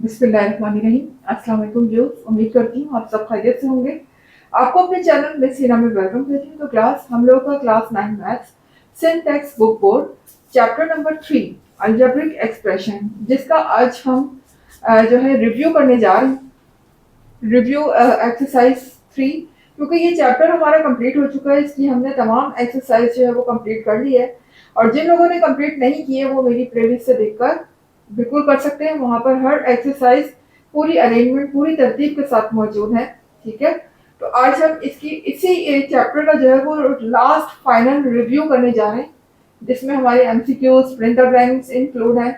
बिस्मिल्लाहिर्रहमानिर्रहीम। अस्सलाम वालेकुम व्यूअर्स, उम्मीद करती हूँ आप सब खैरियत से होंगे। आपको अपने चैनल मिस हिना में वेलकम करती हूँ। तो क्लास हम लोग का class 9 maths syntax book board chapter number 3 algebraic expression, जिसका आज हम जो है रिव्यू करने जा रहे हैं। रिव्यू एक्सरसाइज 3, क्योंकि ये चैप्टर हमारा कंप्लीट हो चुका है, इसलिए हमने तमाम एक्सरसाइज जो है वो कंप्लीट कर ली है। और जिन लोगों ने कंप्लीट नहीं किए वो मेरी प्लेलिस्ट से देखकर बिल्कुल कर सकते हैं। वहां पर हर एक्सरसाइज पूरी अरेंजमेंट पूरी तरतीब के साथ मौजूद है। ठीक है, तो आज हम इसकी इसी चैप्टर का जो है वो लास्ट फाइनल रिव्यू करने जा रहे हैं, जिसमें हमारे एमसीक्यूज प्रिंटर ब्लैंक्स इंक्लूड हैं।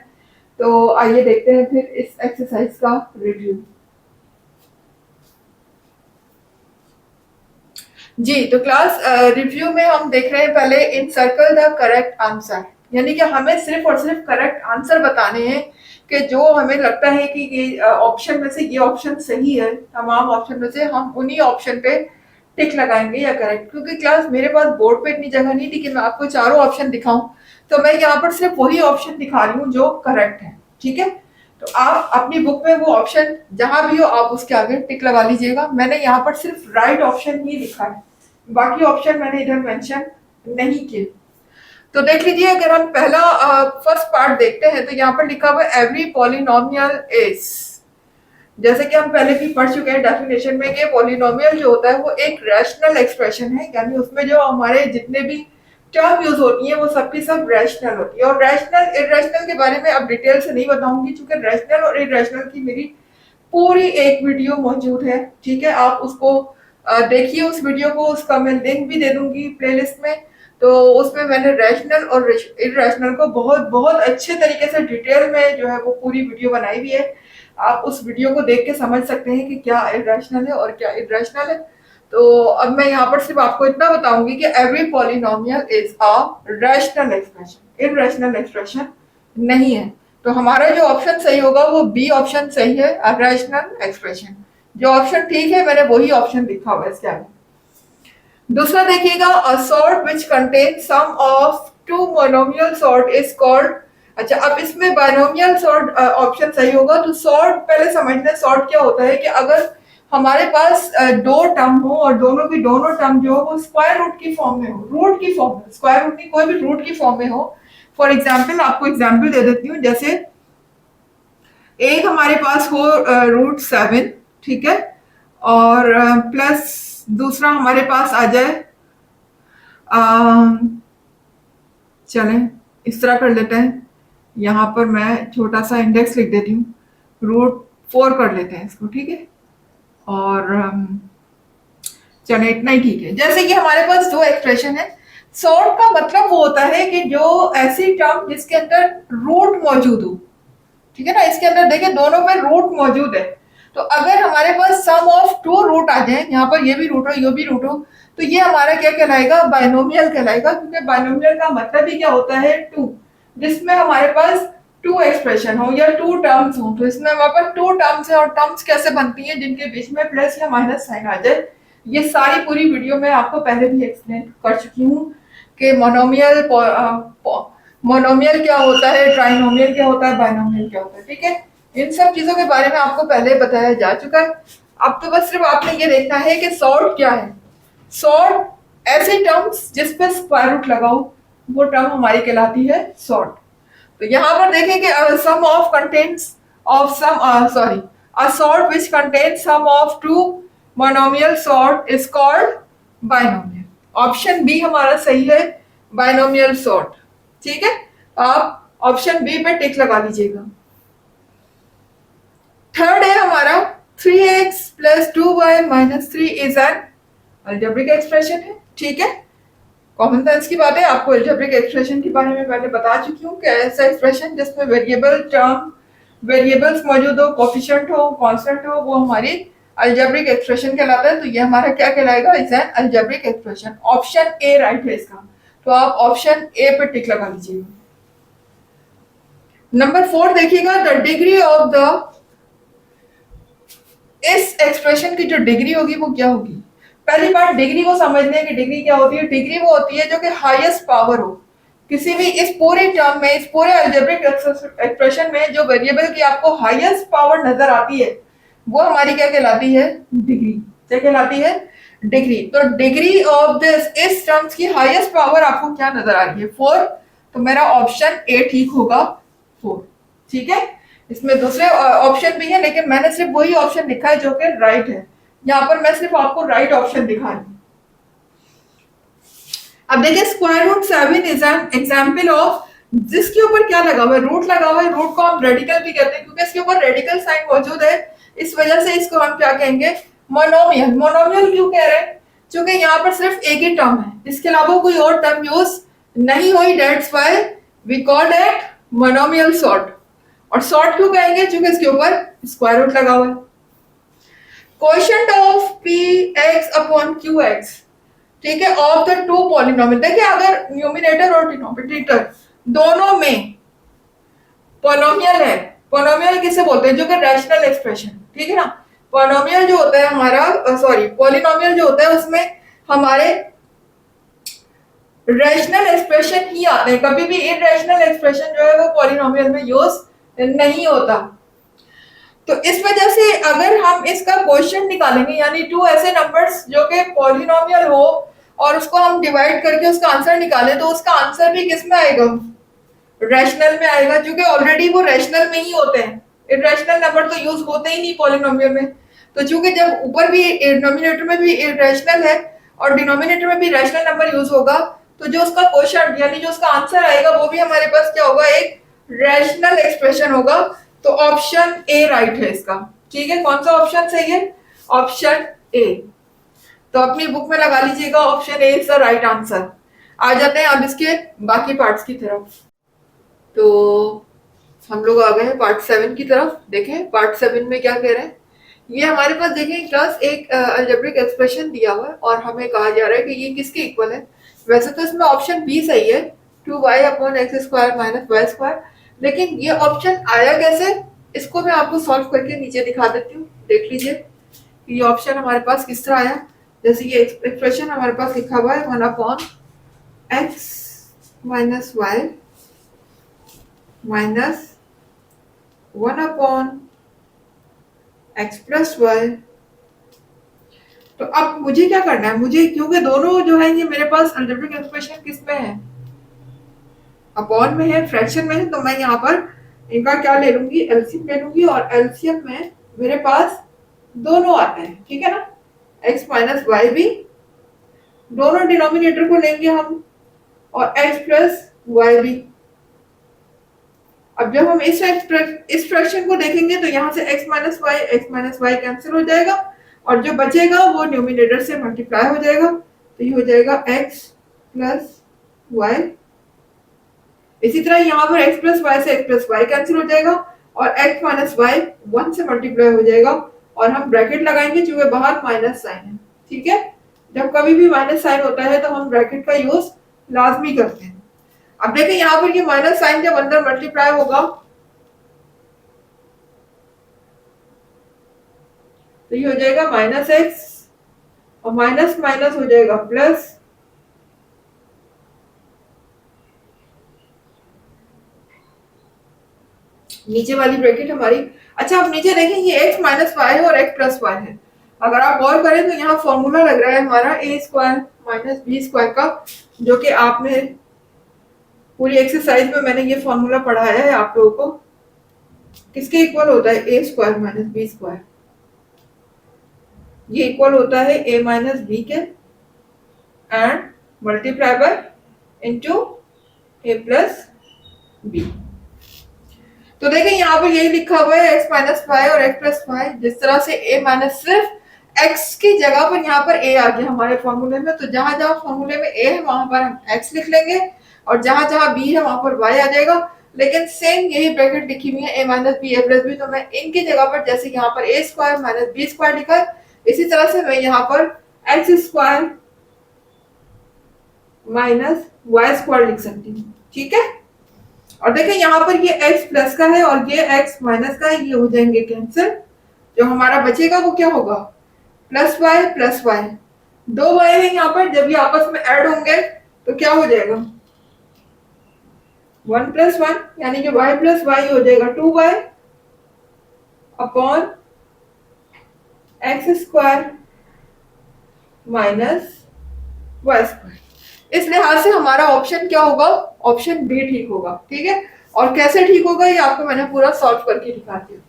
तो आइए देखते हैं फिर इस एक्सरसाइज का रिव्यू। जी, तो क्लास रिव्यू में हम देख रहे हैं पहले इन सर्कल द करेक्ट आंसर, यानी कि हमें सिर्फ और सिर्फ करेक्ट आंसर बताने हैं कि जो हमें लगता है कि ये ऑप्शन में से ये ऑप्शन सही है। तमाम ऑप्शन में से हम उन्हीं ऑप्शन पे टिक लगाएंगे या करेक्ट, क्योंकि क्लास मेरे पास बोर्ड पे इतनी जगह नहीं थी कि मैं आपको चारों ऑप्शन दिखाऊं, तो मैं यहाँ पर सिर्फ वही ऑप्शन दिखा रही हूँ जो करेक्ट है। ठीक है, तो आप अपनी बुक में वो ऑप्शन जहां भी हो आप उसके आगे टिक लगा लीजिएगा। मैंने यहाँ पर सिर्फ राइट ऑप्शन ही लिखा है, बाकी ऑप्शन मैंने इधर मेंशन नहीं किए। तो देख लीजिए, अगर हम पहला फर्स्ट पार्ट देखते हैं तो यहाँ पर लिखा हुआ है एवरी पॉलिनोमियल इज, जैसे कि हम पहले भी पढ़ चुके हैं डेफिनेशन में कि पॉलिनोमियल जो होता है वो एक रैशनल एक्सप्रेशन है, यानी उसमें जो हमारे जितने भी टर्म यूज होती है वो सबकी सब रैशनल होती है। और रैशनल इरेशनल के बारे में अब डिटेल से नहीं बताऊंगी, क्योंकि रैशनल और इरेशनल की मेरी पूरी एक वीडियो मौजूद है। ठीक है, आप उसको देखिए उस वीडियो को, उसका मैं लिंक भी दे दूंगी प्लेलिस्ट में। तो उसमें मैंने रैशनल और इरेशनल को बहुत बहुत अच्छे तरीके से डिटेल में जो है वो पूरी वीडियो बनाई हुई है। आप उस वीडियो को देख के समझ सकते हैं कि क्या इरेशनल है और क्या इरेशनल है। तो अब मैं यहाँ पर सिर्फ आपको इतना बताऊंगी कि every polynomial is a rational expression, irrational expression नहीं है। तो हमारा जो ऑप्शन सही होगा वो बी ऑप्शन सही है, अ रैशनल एक्सप्रेशन। जो ऑप्शन ठीक है मैंने वही ऑप्शन लिखा हुआ है इसके आगे। दूसरा देखिएगा, a sort which contain sum of two monomial sort is called. अच्छा, अब इसमें बाइनोमियल सॉर्ट ऑप्शन सही होगा। तो सॉर्ट पहले समझते हैं, सॉर्ट क्या होता है कि अगर हमारे पास दो टर्म हो और दोनों की दोनों टर्म जो हो वो स्क्वायर रूट की फॉर्म में हो, रूट की फॉर्म में, स्क्वायर रूट की कोई भी रूट की फॉर्म में हो। फॉर एग्जाम्पल आपको एग्जाम्पल दे देती हूँ, जैसे एक हमारे पास हो √7, ठीक है, और प्लस दूसरा हमारे पास आ जाए, चलें इस तरह कर लेते हैं। यहाँ पर मैं छोटा सा इंडेक्स लिख देती हूँ, √4 कर लेते हैं इसको। ठीक है, और चले इतना ही ठीक है। जैसे कि हमारे पास दो एक्सप्रेशन है, सॉर्ट का मतलब वो होता है कि जो ऐसी टर्म जिसके अंदर रूट मौजूद हो। ठीक है ना, इसके अंदर देखिए दोनों पे रूट मौजूद है। तो अगर हमारे पास सम ऑफ टू रूट आ जाए, यहाँ पर ये भी रूट हो ये भी रूट हो, तो ये हमारा क्या कहलाएगा, बाइनोमियल कहलाएगा। क्योंकि बाइनोमियल का मतलब ही क्या होता है, टू, जिसमें हमारे पास टू एक्सप्रेशन हो या टू टर्म्स हो। तो इसमें हमारे पास टू टर्म्स है, और टर्म्स कैसे बनती है, जिनके बीच में प्लस या माइनस साइन आ जाए। ये सारी पूरी वीडियो में आपको पहले भी एक्सप्लेन कर चुकी हूँ कि मोनोमियल क्या होता है, ट्राइनोमियल क्या होता है, बाइनोमियल क्या होता है। ठीक है, इन सब चीजों के बारे में आपको पहले बताया जा चुका है। अब तो बस सिर्फ आपने ये देखना है कि सॉर्ट क्या है। सॉर्ट ऐसे टर्म्स जिस पे स्क्वायर रूट लगाओ वो टर्म हमारी कहलाती है सॉर्ट। तो यहाँ पर देखें कि some of contents of some sorry a sort which contains some of two monomial sort is called binomial. Option B हमारा सही है, बाइनोमियल सॉर्ट। ठीक है, आप ऑप्शन बी पे टिक लगा लीजिएगा। थर्ड है हमारा 3x + 2y - 3 is an algebraic expression है। ठीक है, कॉमन सेंस की बात है, आपको अलजेब्रिक एक्सप्रेशन के बारे में पहले बता चुकी हूँ कि ऐसा एक्सप्रेशन जिसमें वेरिएबल टर्म वेरिएबल्स मौजूद हो, कोफिशिएंट हो, कांस्टेंट हो, वो हमारी अलजेब्रिक एक्सप्रेशन कहलाता है। तो ये हमारा क्या कहलाएगा, is an algebraic expression. Option A right है इसका, तो आप ऑप्शन ए पे टिक लगा लीजिएगा। नंबर 4 देखिएगा, द डिग्री ऑफ द, इस एक्सप्रेशन की जो डिग्री होगी वो क्या होगी। पहली बात डिग्री को समझने की, डिग्री क्या होती है, डिग्री वो होती है जो कि हाईएस्ट पावर हो, किसी भी इस पूरे टर्म में, इस पूरे अलजेब्रिक एक्सप्रेशन में जो वेरिएबल की आपको हाईएस्ट पावर नजर आती है वो हमारी क्या कहलाती है? डिग्री। क्या कहलाती है? डिग्री। तो डिग्री ऑफ दिस, इस टर्म्स की हाईएस्ट पावर आपको क्या नजर आ रही है? 4। तो मेरा ऑप्शन ए ठीक होगा, 4। ठीक है। इसमें दूसरे ऑप्शन भी है लेकिन मैंने सिर्फ वही ऑप्शन लिखा है जो कि राइट है। यहाँ पर मैं सिर्फ आपको राइट ऑप्शन दिखा रही हूँ। अब देखिए square root 7 is an example of, जिसके ऊपर क्या लगा हुआ है? रूट लगा हुआ है। रूट को हम रेडिकल भी कहते हैं क्योंकि इसके ऊपर रेडिकल साइन मौजूद है, इस वजह से इसको हम क्या कहेंगे? मोनोमियल। मोनोमियल क्यों कह रहे हैं? क्योंकि यहाँ पर सिर्फ एक ही टर्म है, इसके अलावा कोई और टर्म यूज नहीं हुई, that's why we called it monomial surd. और सॉर्ट क्यों कहेंगे? क्योंकि इसके ऊपर स्क्वायर रूट लगा हुआ है। Quotient of P x upon Q x, ठीक है, ऑफ द टू पॉलिनोमियल। देखिए अगर न्यूमिनेटर और डिनोमिनेटर दोनों में पॉलिनोमियल है, पॉलिनोमियल किसे बोलते हैं? जो कि रैशनल एक्सप्रेशन, ठीक है ना। पॉलिनोमियल जो होता है हमारा, सॉरी, पॉलिनोमियल जो होता है उसमें हमारे रैशनल एक्सप्रेशन ही आते हैं, कभी भी इरैशनल एक्सप्रेशन जो है वो पॉलिनोमियल में यूज नहीं होता। तो इस वजह से अगर हम इसका क्वेश्चन निकालेंगे, यानी टू ऐसे नंबर्स जो कि पॉलिनोमियल हो और उसको हम डिवाइड करके उसका आंसर निकालें, तो उसका आंसर भी किस में आएगा? रैशनल में आएगा, क्योंकि ऑलरेडी वो रैशनल में ही होते हैं। इरैशनल नंबर तो यूज होते ही नहीं पॉलिनोमियल में। तो चूंकि जब ऊपर भी डिनोमिनेटर में भी इरैशनल है और डिनोमिनेटर में भी रैशनल नंबर यूज होगा, तो जो उसका क्वेश्चन यानी जो उसका आंसर आएगा वो भी हमारे पास क्या होगा? एक रैशनल एक्सप्रेशन होगा। तो ऑप्शन ए राइट है इसका। ठीक है, कौन सा ऑप्शन सही है? Option A. तो अपनी बुक में लगा लीजिएगा, option A is the right answer. आ जाते हैं अब इसके बाकी पार्ट्स की तरफ। तो हम लोग आ गए हैं पार्ट 7 की तरफ। देखें पार्ट 7 में क्या कह रहे हैं। ये हमारे पास देखें क्लास एक अलजेब्रिक एक्सप्रेशन दिया हुआ है और हमें कहा जा रहा है कि ये किसके इक्वल है। वैसे तो इसमें ऑप्शन बी सही है, 2y upon x square minus y square, लेकिन ये ऑप्शन आया कैसे? इसको मैं आपको सॉल्व करके नीचे दिखा देती हूँ, देख लीजिए ये ऑप्शन हमारे पास किस तरह आया। जैसे ये एक्सप्रेशन हमारे पास लिखा हुआ है 1 upon x minus y minus 1 upon x plus y. तो अब मुझे क्या करना है? मुझे, क्योंकि दोनों जो है ये मेरे पास अलजेब्रिक एक्सप्रेशन किस में है? अपॉन में है, फ्रैक्शन में है, तो मैं यहाँ पर इनका क्या ले लूंगी? एलसीएम ले लूंगी। और एलसीएम में मेरे पास दोनों आते हैं, ठीक है ना, x माइनस वाई भी, दोनों डिनोमिनेटर को लेंगे हम, और x प्लस वाई भी। अब जब हम इस फ्रैक्शन को देखेंगे तो यहाँ से x माइनस वाई कैंसिल हो जाएगा और जो बचेगा वो न्यूमिनेटर से मल्टीप्लाई हो जाएगा, तो ये हो जाएगा x प्लस वाई। इसी तरह यहाँ पर x प्लस वाई से x प्लस वाई कैंसिल हो जाएगा और x माइनस वाई 1 से मल्टीप्लाई हो जाएगा और हम ब्रैकेट लगाएंगे क्योंकि बाहर माइनस साइन है। ठीक है, जब कभी भी माइनस साइन होता है तो हम ब्रैकेट का यूज लाजमी करते हैं। अब देखें यहाँ पर ये माइनस साइन जब अंदर मल्टीप्लाई होगा तो ये हो जाएगा माइनस एक्स और माइनस माइनस हो जाएगा प्लस, नीचे वाली ब्रैकेट हमारी। अच्छा अब नीचे देखें ये x माइनस वाई है और x प्लस वाई है। अगर आप गौर करें तो यहाँ फॉर्मूला लग रहा है हमारा a square minus B square का, जो कि आपने पूरी एक्सरसाइज में मैंने ये फॉर्मूला पढ़ाया है आप लोगों को। किसके इक्वल होता है? a square minus B square. ये इक्वल होता है a माइनस बी के and multiply by into a plus B. तो देखें यहाँ पर यही लिखा हुआ है x माइनस वाई और x प्लस वाई। जिस तरह से a माइनस, सिर्फ x की जगह पर यहाँ पर a आ गया हमारे फॉर्मूले में, तो जहां जहां फॉर्मूले में a है वहां पर हम x लिख लेंगे और जहां जहां b है वहां पर y आ जाएगा। लेकिन सेम यही ब्रैकेट लिखी हुई है a minus b a plus B, तो मैं इनकी जगह पर जैसे यहाँ पर a square minus B square लिखा है, इसी तरह से मैं यहाँ पर x square minus y square लिख सकती हूँ। ठीक है, और देखें यहाँ पर ये x प्लस का है और ये x माइनस का है, ये हो जाएंगे कैंसिल। जो हमारा बचेगा वो क्या होगा? Plus Y. दो y है यहाँ पर, जब ये आपस में ऐड होंगे तो क्या हो जाएगा? 1+1 यानी कि y प्लस वाई हो जाएगा 2y upon x² minus y²। इस लिहाज से हमारा ऑप्शन क्या होगा, ऑप्शन बी ठीक होगा। ठीक है, और कैसे ठीक होगा ये आपको मैंने पूरा सॉल्व करके दिखा दिया।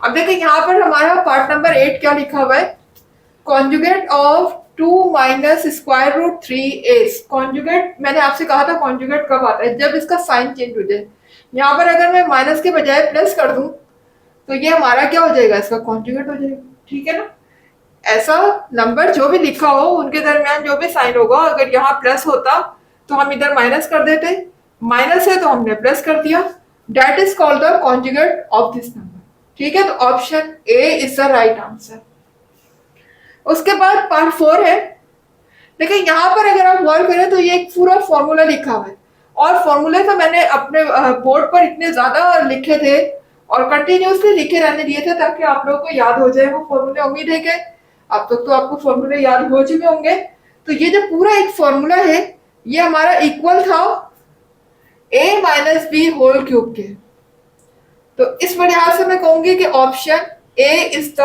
अब देखिए यहाँ पर हमारा पार्ट नंबर 8 क्या लिखा हुआ है, conjugate of 2 minus square root 3a। Conjugate मैंने आपसे कहा था कॉन्जुगेट कब आता है, जब इसका साइन चेंज हो जाए। यहाँ पर अगर मैं माइनस के बजाय प्लस कर दूं तो ये हमारा क्या हो जाएगा, इसका कॉन्जुगेट हो जाएगा। ठीक है ना, ऐसा नंबर जो भी लिखा हो उनके दरमियान जो भी साइन होगा, अगर यहाँ प्लस होता तो हम इधर माइनस कर देते, माइनस है तो हमने प्लस कर दिया। That is called the conjugate of this number. ठीक है, तो option A is the right answer. उसके बाद पार्ट 4 है। देखिए यहाँ पर अगर आप गौर करें तो ये एक पूरा फॉर्मूला लिखा हुआ है, और फॉर्मूले तो मैंने अपने बोर्ड पर इतने ज्यादा लिखे थे और कंटिन्यूसली लिखे रहने दिए थे ताकि आप लोगों को याद हो जाए वो फॉर्मूले। उम्मीद है कि अब तक तो आपको फॉर्मूले याद हो चुके होंगे। तो ये जो पूरा एक फॉर्मूला है ये हमारा इक्वल था a minus b whole cube के। तो इस वजह से मैं कहूंगी कि option A is the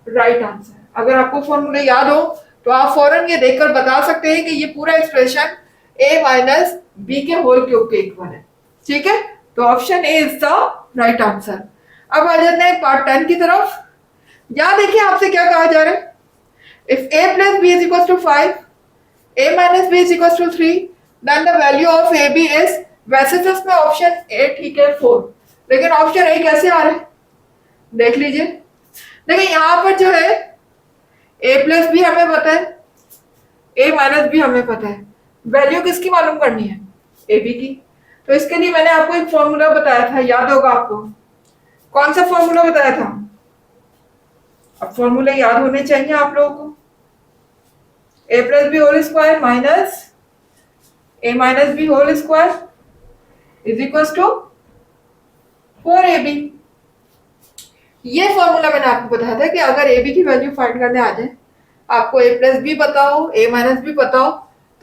right answer. अगर आपको फॉर्मूले याद हो तो आप फौरन ये देखकर बता सकते हैं कि ये पूरा एक्सप्रेशन a माइनस बी के होल क्यूब के इक्वल है। ठीक है, तो option A is the right answer. अब आ जाते हैं पार्ट 10 की तरफ। यहां देखिए आपसे क्या कहा जा रहा है, if a plus b is equals to 5, a minus b is equals to 3, then the value of ab is, वैसे तो इसमें ऑप्शन ए ठीक है 4, लेकिन ऑप्शन ए कैसे आ रहा है देख लीजिए। देखिए यहाँ पर जो है a प्लस बी हमें पता है, a माइनस बी हमें पता है, वैल्यू किसकी मालूम करनी है, ए बी की। तो इसके लिए मैंने आपको एक फॉर्मूला बताया था, याद होगा आपको। कौन सा फॉर्मूला बताया था, अब फॉर्मूले याद होने चाहिए आप लोगों को। a plus b whole square minus a minus b whole square is equal to 4ab। ये फॉर्मूला मैंने आपको बताया था कि अगर ए बी की वैल्यू फाइंड करने आ जाए, आपको a प्लस बी पता हो, a माइनस बी पता हो,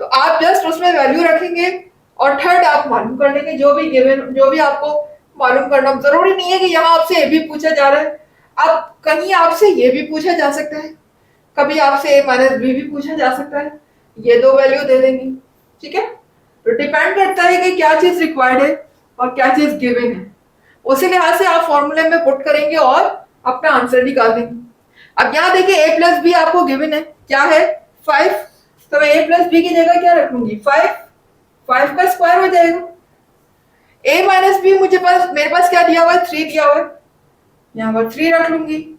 तो आप जस्ट उसमें वैल्यू रखेंगे और थर्ड आप मालूम कर लेंगे जो भी गिवन, जो भी आपको मालूम करना। जरूरी नहीं है कि यहाँ आपसे a भी पूछा जा रहा है, अब कहीं आपसे ये भी पूछा जा सकता है, कभी आपसे a माइनस बी भी पूछा जा सकता है, ये दो वैल्यू दे देंगे। ठीक है, तो डिपेंड करता है कि क्या चीज रिक्वायर्ड है और क्या चीज गिवन है, उसी लिहाज से आप फॉर्मूले में पुट करेंगे और अपना आंसर निकाल देंगे। अब यहाँ देखिए a प्लस बी आपको गिवन है, क्या है 5, तो मैं a प्लस बी की जगह क्या रखूंगी 5, 5 का स्क्वायर हो जाएगा। a माइनस बी मेरे पास क्या दिया हुआ है 3 दिया हुआ है, यहाँ पर 3 रख लूंगी,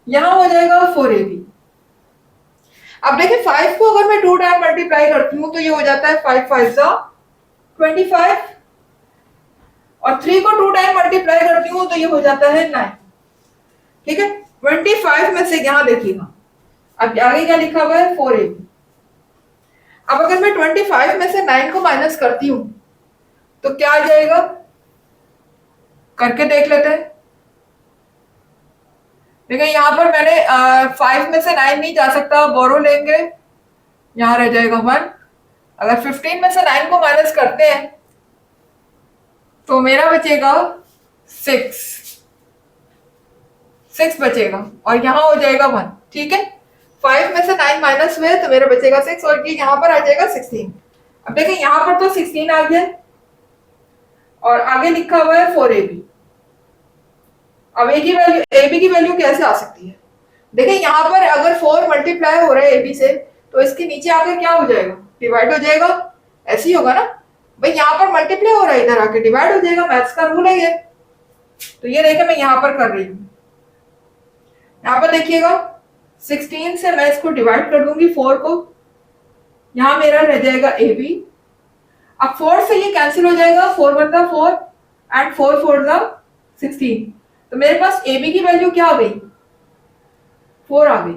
यहाँ हो जाएगा 4ab। अब देखिए 5 को अगर मैं 2 टाइम मल्टीप्लाई करती हूँ तो ये हो जाता है 5 5 जा 25, और 3 को 2 टाइम मल्टीप्लाई करती हूँ तो ये हो जाता है 9। ठीक है, 25 में से यहाँ देखिएगा अब आगे क्या लिखा हुआ है 4ab। अब अगर मैं 25 में से 9 को माइनस करती हूँ तो क्या आ जाएगा, करके देख लेते हैं। देखिए यहाँ पर मैंने 5 में से 9 नहीं जा सकता, बोरो लेंगे, यहाँ रह जाएगा 1। अगर 15 में से 9 को माइनस करते हैं तो मेरा बचेगा 6 बचेगा, और यहाँ हो जाएगा 1। ठीक है, 5 में से 9 माइनस हुए तो मेरा बचेगा 6, और ये यहाँ पर आ जाएगा 16। अब देखिए यहाँ पर तो 16 आ गया और आगे लिखा हुआ है 4ab। अब ए बी की वैल्यू कैसे आ सकती है, देखिए यहाँ पर अगर 4 मल्टीप्लाई हो रहा है ए बी से तो इसके नीचे आकर क्या हो जाएगा, डिवाइड हो जाएगा, ऐसे ही होगा ना भाई। यहाँ पर मल्टीप्लाई हो रहा है, इधर आके डिवाइड हो जाएगा, मैथ्स का रूल है ये। तो ये देखिए मैं यहाँ पर कर रही हूँ, यहाँ पर देखिएगा 16 से मैं इसको डिवाइड कर दूंगी 4 को, यहाँ मेरा रह जाएगा ए बी। अब 4 से ये कैंसिल हो जाएगा, 4 1 जा 4 एंड 4 4 जा 16, तो मेरे पास ए बी की वैल्यू क्या आ गई 4 आ गई।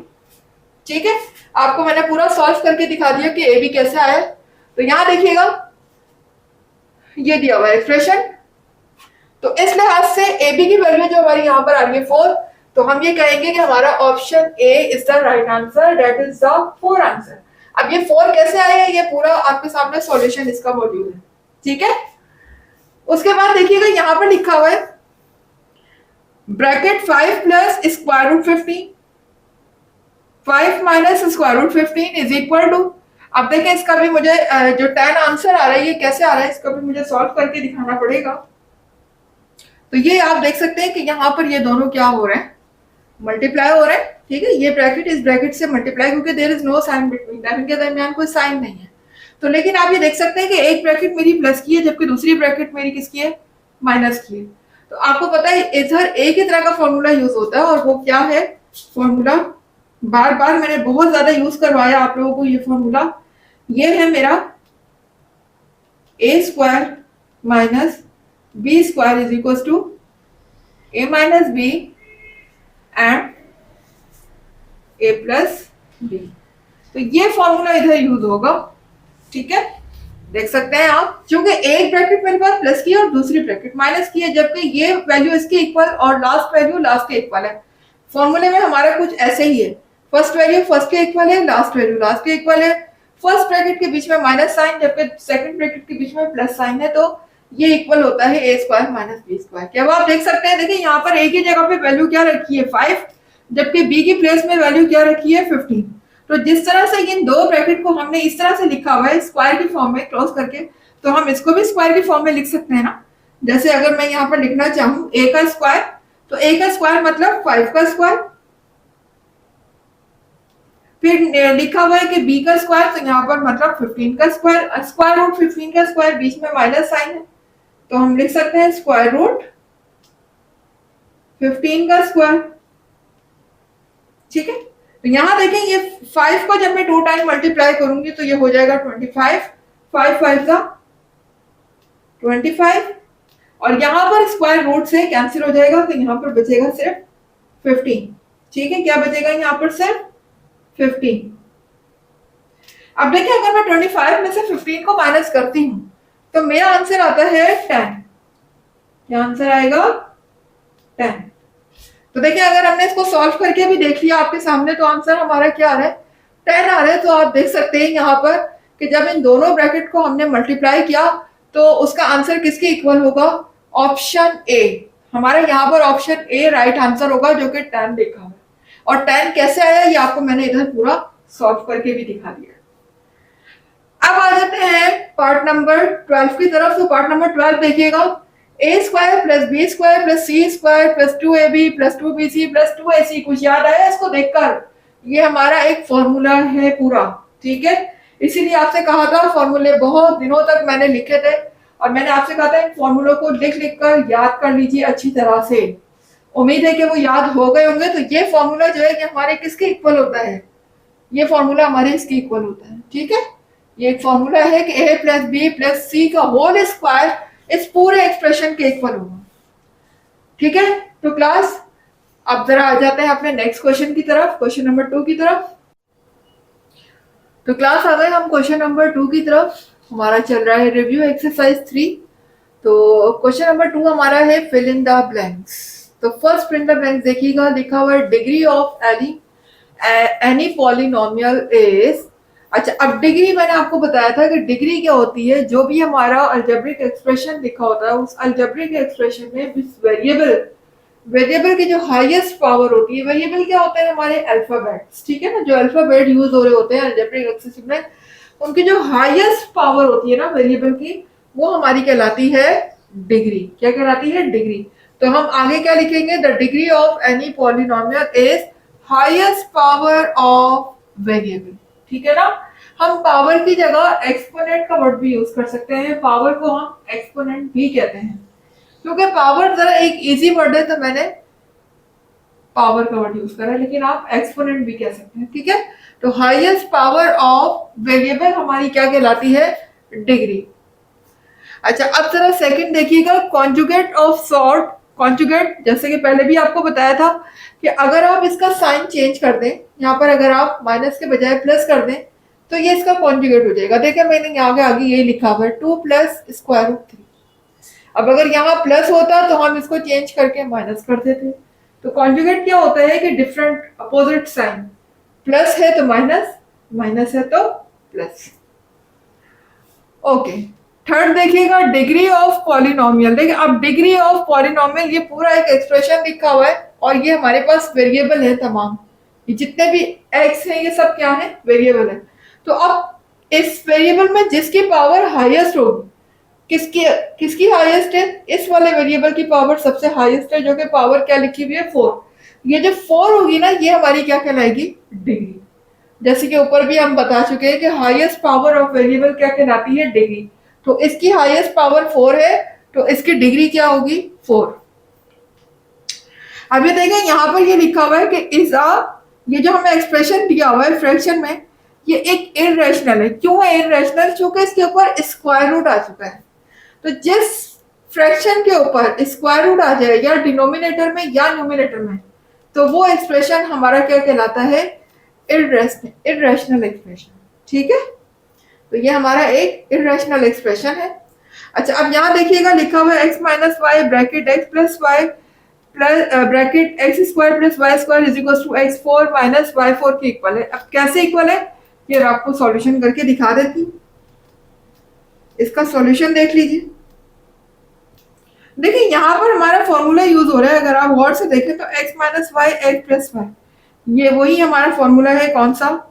ठीक है, आपको मैंने पूरा सॉल्व करके दिखा दिया कि ए बी कैसे आया। तो यहाँ देखिएगा ये दिया हुआ एक्सप्रेशन, तो इस लिहाज से ए बी की वैल्यू जो हमारी यहाँ पर आ रही है 4, तो हम ये कहेंगे कि हमारा option A is the right answer, that is the 4 answer. अब ये 4 कैसे आया, ये पूरा आपके सामने सॉल्यूशन इसका मौजूद है, ठीक है। उसके बाद देखिएगा यहाँ पर लिखा हुआ है bracket 5 plus square root 15, 5 minus square root 15 is equal to, अब देखिए इसका भी मुझे जो 10 आंसर आ रहा है ये कैसे आ रहा है, इसका भी मुझे सॉल्व करके दिखाना पड़ेगा। तो ये आप देख सकते हैं कि यहाँ पर ये दोनों क्या हो रहे हैं, मल्टीप्लाई हो रहे हैं, ठीक है। ये ब्रैकेट इस ब्रैकेट से मल्टीप्लाई, क्योंकि there is no sign between them, इनके दरमियान कोई साइन नहीं है। तो लेकिन आप ये देख सकते हैं कि एक ब्रैकेट मेरी प्लस की है जबकि दूसरी ब्रैकेट मेरी किसकी है, माइनस की है। तो आपको पता है इधर एक ही तरह का फॉर्मूला यूज होता है, और वो क्या है फॉर्मूला, बार बार मैंने बहुत ज्यादा यूज करवाया आप लोगों को ये फॉर्मूला। ये है मेरा A square minus B square is equal to A minus B and A plus B. तो ये फॉर्मूला इधर यूज होगा, ठीक है। देख सकते हैं आप, क्योंकि एक ब्रैकेट मेरे पास प्लस की है और दूसरी ब्रैकेट माइनस की है, जबकि ये वैल्यू इसके इक्वल और लास्ट वैल्यू लास्ट के इक्वल है। फॉर्मूले में हमारा कुछ ऐसे ही है, फर्स्ट वैल्यू फर्स्ट के इक्वल है, लास्ट वैल्यू लास्ट के इक्वल है, फर्स्ट ब्रैकेट के बीच में माइनस साइन जबकि सेकंड ब्रैकेट के बीच में प्लस साइन है, तो ये इक्वल होता है ए स्क्वायर माइनस बी स्क्वायर। क्या आप देख सकते हैं, देखिए यहाँ पर एक ही जगह पे वैल्यू क्या रखी है 5, जबकि बी की प्लेस में वैल्यू क्या रखी है 15। तो जिस तरह से इन दो ब्रैकेट को हमने इस तरह से लिखा हुआ है स्क्वायर की फॉर्म में क्लोज करके, तो हम इसको भी स्क्वायर की फॉर्म में लिख सकते हैं ना। जैसे अगर मैं यहाँ पर लिखना चाहूं ए का स्क्वायर, तो ए का स्क्वायर मतलब 5 का स्क्वायर, फिर लिखा हुआ है कि बी का स्क्वायर, तो यहाँ पर मतलब 15 का स्क्वायर, स्क्वायर रूट 15 का स्क्वायर, बीच में माइनस साइन है, तो हम लिख सकते हैं स्क्वायर रूट 15 का स्क्वायर, ठीक है। तो यहां देखें ये 5 को जब मैं 2 टाइम मल्टीप्लाई करूंगी तो ये हो जाएगा 25, 5 5 का 25, और यहां पर स्क्वायर रूट से कैंसिल हो जाएगा, तो यहां पर बचेगा सिर्फ 15, ठीक है। क्या बचेगा यहाँ पर सिर्फ 15। अब देखिए अगर मैं 25 में से 15 को माइनस करती हूं तो मेरा आंसर आता है 10। क्या आंसर आएगा 10। तो देखिए अगर हमने इसको सॉल्व करके भी देख लिया आपके सामने, तो आंसर हमारा क्या आ रहा है 10 आ रहा है। तो आप देख सकते हैं यहाँ पर कि जब इन दोनों ब्रैकेट को हमने मल्टीप्लाई किया तो उसका आंसर किसके इक्वल होगा, ऑप्शन ए। हमारा यहाँ पर ऑप्शन ए राइट आंसर होगा, जो कि 10 देखा है। और 10 कैसे आया ये आपको मैंने इधर पूरा सॉल्व करके भी दिखा दिया। अब आ जाते हैं पार्ट नंबर 12 की तरफ। तो पार्ट नंबर 12 देखिएगा, A square plus B square plus C square plus 2ab plus 2bc plus 2ac। कुछ याद आया इसको देखकर, ये हमारा एक फॉर्मूला है पूरा, ठीक है। इसीलिए आपसे कहा था फॉर्मूले बहुत दिनों तक मैंने लिखे थे, और मैंने आपसे कहा था इन फॉर्मूलों को लिख लिख कर याद कर लीजिए अच्छी तरह से। उम्मीद है कि वो याद हो गए होंगे। तो ये फॉर्मूला जो है ये हमारे किसके इक्वल होता है, ये फॉर्मूला हमारे इसके इक्वल होता है, ठीक है। ये एक फॉर्मूला है कि a प्लस बी प्लस सी का होल स्क्वायर इस पूरे एक्सप्रेशन के इक्वल होगा, ठीक है। तो क्लास अब जरा आ जाते हैं अपने नेक्स्ट क्वेश्चन की तरफ, क्वेश्चन नंबर 2 की तरफ। तो क्लास आ गए हम क्वेश्चन नंबर 2 की तरफ। हमारा चल रहा है रिव्यू एक्सरसाइज 3। तो क्वेश्चन नंबर 2 हमारा है फिल इन द ब्लैंक्स। तो first fill in the blanks देखिएगा, लिखा हुआ है degree of any polynomial is. अच्छा, अब डिग्री मैंने आपको बताया था कि डिग्री क्या होती है, जो भी हमारा अलजेब्रिक एक्सप्रेशन लिखा होता है उस अलजेब्रिक एक्सप्रेशन में वेरिएबल की जो हाईएस्ट पावर होती है, वेरिएबल क्या होते हैं हमारे अल्फाबेट्स, ठीक है ना। जो अल्फाबेट यूज हो रहे होते हैं अलजेब्रिक एक्सप्रेशन में, उनकी जो हाईएस्ट पावर होती है ना वेरिएबल की, वो हमारी कहलाती है डिग्री। क्या कहलाती है, डिग्री। तो हम आगे क्या लिखेंगे, the degree of any polynomial is highest power of variable, ठीक है ना। हम पावर की जगह एक्सपोनेंट का वर्ड भी यूज कर सकते हैं, पावर को हम एक्सपोनेंट भी कहते हैं, क्योंकि पावर जरा एक इजी वर्ड है तो मैंने पावर का वर्ड यूज करा, लेकिन आप एक्सपोनेंट भी कह सकते हैं, ठीक है। तो हाईएस्ट पावर ऑफ वेरिएबल हमारी क्या कहलाती है, डिग्री। अच्छा, अब जरा सेकंड देखिएगा, कॉन्जुगेट ऑफ सॉर्ट। कॉन्जुगेट जैसे कि पहले भी आपको बताया था कि अगर आप इसका साइन चेंज कर दें, यहाँ पर अगर आप माइनस के बजाय प्लस कर दें तो ये इसका कॉन्जुगेट हो जाएगा। देखिए मैंने यहाँ के आगे ये लिखा हुआ है 2 प्लस स्क्वायर रूट 3। अब अगर यहाँ प्लस होता तो हम इसको चेंज करके माइनस कर देते। तो कॉन्जुगेट क्या होता है कि डिफरेंट अपोजिट साइन, प्लस है तो माइनस, माइनस है तो प्लस। ओके, थर्ड देखिएगा डिग्री ऑफ पॉलिनोमियल। देखिए अब डिग्री ऑफ पॉलिनोमियल ये पूरा एक एक्सप्रेशन लिखा हुआ है और ये हमारे पास वेरिएबल है तमाम, ये जितने भी एक्स हैं ये सब क्या है, वेरिएबल है। तो अब इस वेरिएबल में जिसकी पावर हाईएस्ट होगी, किसकी किसकी हाईएस्ट है, इस वाले वेरिएबल की पावर सबसे हाईएस्ट है, जो कि पावर क्या लिखी हुई है, 4। ये जो 4 होगी ना ये हमारी क्या कहलाएगी, डिग्री। जैसे कि ऊपर भी हम बता चुके हैं कि हाईएस्ट पावर ऑफ वेरिएबल क्या कहलाती है, डिग्री। तो इसकी हाईएस्ट पावर 4 है, तो इसकी डिग्री क्या होगी, 4। अब ये देखें यहाँ पर ये लिखा हुआ है कि इज अ, ये जो हमें एक्सप्रेशन दिया हुआ है फ्रैक्शन में, ये एक इररेशनल है। क्यों है इररेशनल, क्योंकि इसके ऊपर स्क्वायर रूट आ चुका है। तो जिस फ्रैक्शन के ऊपर स्क्वायर रूट आ जाए या डिनोमिनेटर में या न्यूमिनेटर में, तो वो एक्सप्रेशन हमारा क्या कहलाता है, इररेशनल एक्सप्रेशन। ठीक है, तो ये हमारा एक इररेशनल एक्सप्रेशन है। अच्छा, अब यहाँ देखिएगा लिखा हुआ है x minus y bracket x plus y plus bracket x square plus y square is equal to x four minus y four के इक्वल है। अब कैसे इक्वल है, ये आपको सॉल्यूशन करके दिखा देती हूँ। इसका सॉल्यूशन देख लीजिए। देखिए यहाँ पर हमारा फॉर्मूला यूज हो रहा है, अगर आप गौर से देखें तो x minus Y X plus Y, ये वही हमारा फॉर्मूला है। कौन सा,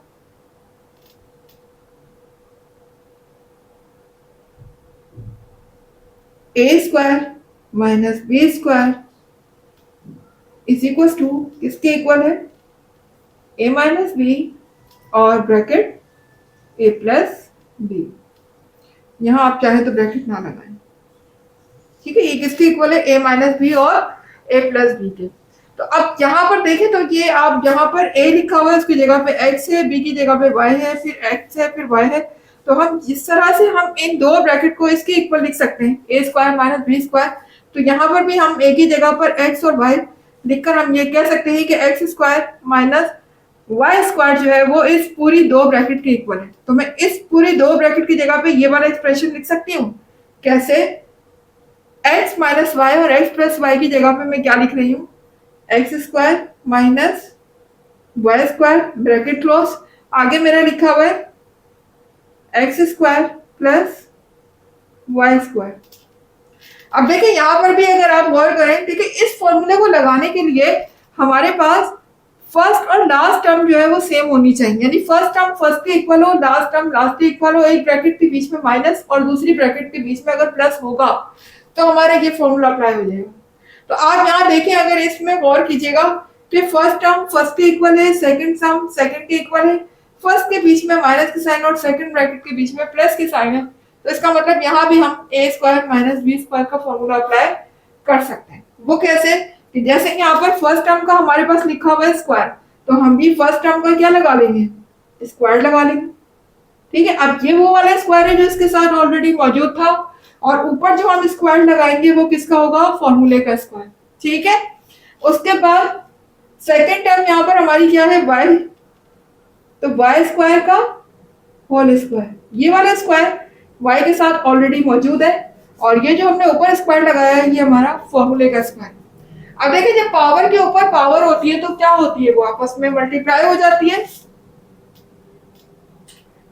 A square minus B square is equal to, किसके इक्वल है, ए माइनस बी और ब्रैकेट ए प्लस बी। यहां आप चाहे तो ब्रैकेट ना लगाएं, ठीक है। ये किसके इक्वल है, ए माइनस बी और ए प्लस बी के। तो अब यहाँ पर देखें तो ये आप यहाँ पर ए लिखा हुआ है, उसकी जगह पे एक्स है, बी की जगह पे वाई है, फिर एक्स है, फिर वाई है। तो हम जिस तरह से हम इन दो ब्रैकेट को इसके इक्वल लिख सकते हैं, ए स्क्वायर माइनस बी स्क्वायर, तो यहाँ पर भी हम ए की जगह पर एक्स और वाई लिखकर हम ये कह सकते हैं कि x square minus y square जो है वो इस पूरी दो ब्रैकेट के इक्वल है। तो मैं इस पूरी दो ब्रैकेट की जगह पे ये वाला एक्सप्रेशन लिख सकती हूँ। कैसे, एक्स माइनस वाई और एक्स प्लस वाई की जगह पे मैं क्या लिख रही हूँ, x square minus y square bracket close, आगे मेरा लिखा हुआ है x square plus y square. अब देखिए यहाँ पर भी अगर आप गौर करें, ठीक है, इस फॉर्मूले को लगाने के लिए हमारे पास फर्स्ट और लास्ट टर्म जो है वो सेम होनी चाहिए, यानी फर्स्ट टर्म फर्स्ट के इक्वल हो, लास्ट टर्म लास्ट के इक्वल हो, एक ब्रैकेट के बीच में माइनस और दूसरी ब्रैकेट के बीच में अगर प्लस होगा तो हमारे ये फॉर्मूला अप्लाई हो जाएगा। तो आप यहाँ देखें, अगर इसमें गौर कीजिएगा कि फर्स्ट टर्म फर्स्ट के इक्वल है, सेकंड टर्म सेकंड के इक्वल है, फर्स्ट के बीच में माइनस की साइन और सेकंड ब्रैकेट के बीच में प्लस की साइन है। तो इसका मतलब यहाँ भी हम ए स्क्वायर माइनस बी स्क्वायर का फॉर्मूला अप्लाई कर सकते हैं। वो कैसे, कि जैसे यहाँ पर फर्स्ट टर्म का हमारे पास लिखा हुआ है स्क्वायर, तो हम भी फर्स्ट टर्म का क्या लगा लेंगे, स्क्वायर लगा लेंगे। ठीक है, अब ये वो वाला स्क्वायर है जो इसके साथ ऑलरेडी मौजूद था, और ऊपर जो हम स्क्वायर लगाएंगे वो किसका होगा, फॉर्मूले का स्क्वायर। ठीक है, उसके बाद सेकेंड टर्म यहाँ पर हमारी क्या है, वाई, तो वाई स्क्वायर का होल स्क्वायर, ये वाला स्क्वायर वाई के साथ ऑलरेडी मौजूद है, और ये जो हमने ऊपर स्क्वायर लगाया है ये हमारा फॉर्मूले का स्क्वायर। अब देखिए जब पावर के ऊपर पावर होती है तो क्या होती है, वो आपस में मल्टीप्लाई हो जाती है,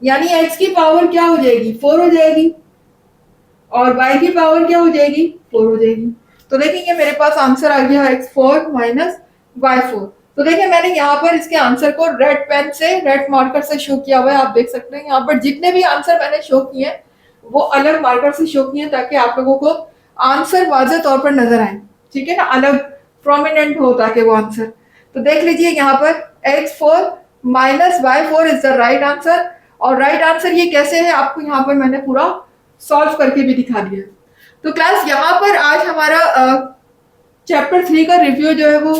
यानी x की पावर क्या हो जाएगी, 4 हो जाएगी, और y की पावर क्या हो जाएगी, 4 हो जाएगी। तो देखिए ये मेरे पास आंसर आ गया x4 माइनस y4। तो देखिए मैंने यहाँ पर इसके आंसर को रेड पेन से, रेड मार्कर से शो किया हुआ है। आप देख सकते हैं यहाँ पर जितने भी आंसर मैंने शो किए हैं वो अलग मार्कर से शो किए हैं, ताकि आप लोगों को आंसर वाज़ेह तौर पर नजर आए। ठीक है ना, अलग प्रोमिनेंट हो ताकि वो आंसर। तो देख लीजिए यहाँ पर x4 minus y4 is the right answer, और राइट आंसर ये कैसे है आपको यहाँ पर मैंने पूरा सॉल्व करके भी दिखा दिया। तो क्लास यहाँ पर आज हमारा चैप्टर 3 का रिव्यू जो है वो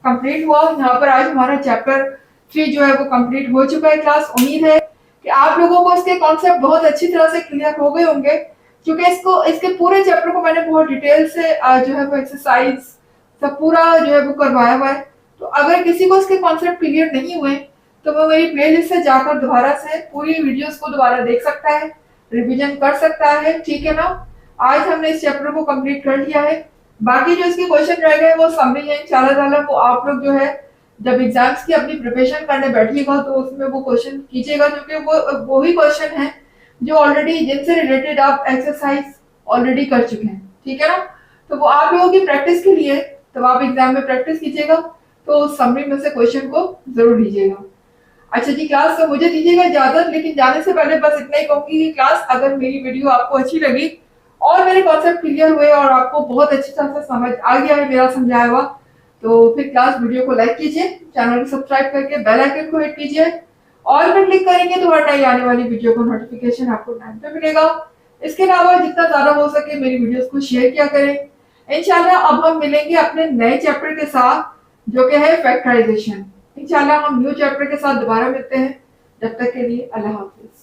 कंप्लीट हुआ। यहाँ पर आज हमारा चैप्टर 3 जो है वो कंप्लीट हो चुका है। क्लास उम्मीद है कि आप लोगों को इसके कॉन्सेप्ट बहुत अच्छी तरह से क्लियर हो गए होंगे, क्योंकि इसके पूरे चैप्टर को मैंने बहुत डिटेल से जो है वो एक्सरसाइज सब पूरा जो है वो करवाया हुआ है। तो अगर किसी को इसके कॉन्सेप्ट क्लियर नहीं हुए तो वो मेरी प्लेलिस्ट से जाकर दोबारा से पूरी वीडियोस को दोबारा देख सकता है, रिवीजन कर सकता है। ठीक है ना, आज हमने इस चैप्टर को कंप्लीट कर लिया है। बाकी जो इसके क्वेश्चन रह गए वो समरी है, इंशाल्लाह ताला वो आप लोग जो है जब एग्जाम्स की अपनी प्रिपरेशन करने बैठिएगा तो उसमें वो क्वेश्चन कीजिएगा, क्योंकि वो ही क्वेश्चन है जो ऑलरेडी जिनसे रिलेटेड आप एक्सरसाइज ऑलरेडी कर चुके हैं, ठीक है ना। तो वो आप लोगों की प्रैक्टिस के लिए, तब आप एग्जाम में प्रैक्टिस कीजिएगा तो समरी में से क्वेश्चन को जरूर लीजिएगा। अच्छा जी, क्लास तो मुझे दीजिएगा इजाजत, लेकिन जाने से पहले बस इतना ही कहूंगी कि क्लास अगर मेरी वीडियो आपको अच्छी लगी और मेरे कॉन्सेप्ट क्लियर हुए और आपको बहुत अच्छी तरह से समझ आ गया है मेरा समझाया हुआ, तो फिर क्लास वीडियो को लाइक कीजिए, चैनल को सब्सक्राइब करके बेल आइकन को हिट कीजिए, और फिर क्लिक करेंगे तो हर नई आने वाली वीडियो को नोटिफिकेशन आपको टाइम पे मिलेगा। इसके अलावा जितना ज्यादा हो सके मेरी वीडियोस को शेयर किया करें। इंशाल्लाह अब हम मिलेंगे अपने नए चैप्टर के साथ, जो कि है फैक्टराइजेशन। इंशाल्लाह हम न्यू चैप्टर के साथ दोबारा मिलते हैं। जब तक के लिए अल्लाह हाफिज।